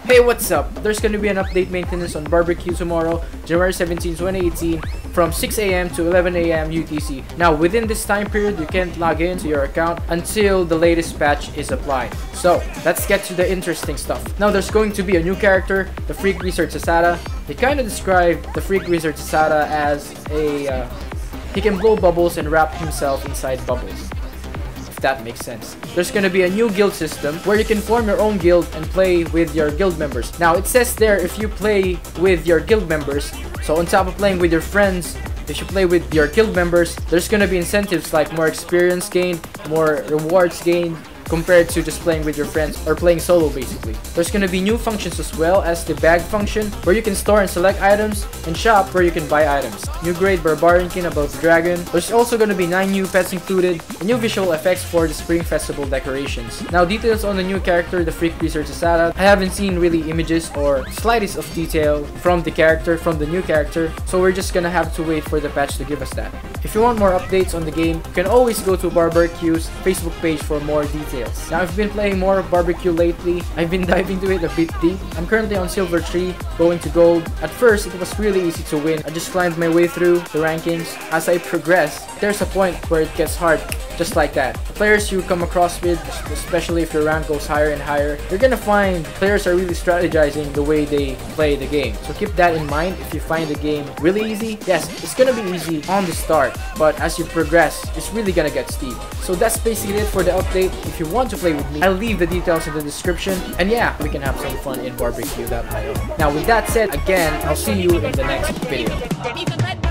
Hey, what's up? There's gonna be an update maintenance on BarbarQ tomorrow, January 17, 2018, from 6 AM to 11 AM UTC. Now, within this time period, you can't log in to your account until the latest patch is applied. So, let's get to the interesting stuff. Now, there's going to be a new character, the Freak Wizard Sasatta. They kind of describe the Freak Wizard Sasatta as he can blow bubbles and wrap himself inside bubbles. That makes sense. There's gonna be a new guild system where you can form your own guild and play with your guild members. Now it says there if you play with your guild members, so on top of playing with your friends, if you play with your guild members, there's gonna be incentives like more experience gained, more rewards gained, compared to just playing with your friends or playing solo basically. There's gonna be new functions as well as the bag function where you can store and select items, and shop where you can buy items. New grade Barbarian King above the dragon. There's also gonna be 9 new pets included, and new visual effects for the Spring Festival decorations. Now details on the new character, the Freak Wizard Sasatta. I haven't seen really images or slightest of detail from the new character, so we're just gonna have to wait for the patch to give us that. If you want more updates on the game, you can always go to BarbarQ's Facebook page for more details. Now I've been playing more of BarbarQ lately. I've been diving into it a bit deep. I'm currently on Silver 3, going to Gold. At first, it was really easy to win. I just climbed my way through the rankings. As I progress, there's a point where it gets hard, just like that. The players you come across with, especially if your rank goes higher and higher, you're gonna find players are really strategizing the way they play the game. So keep that in mind. If you find the game really easy, yes, it's gonna be easy on the start, but as you progress, it's really gonna get steep. So that's basically it for the update. If you want to play with me, I'll leave the details in the description, and yeah, we can have some fun in BarbarQ.io. Now with that said, again, I'll see you in the next video.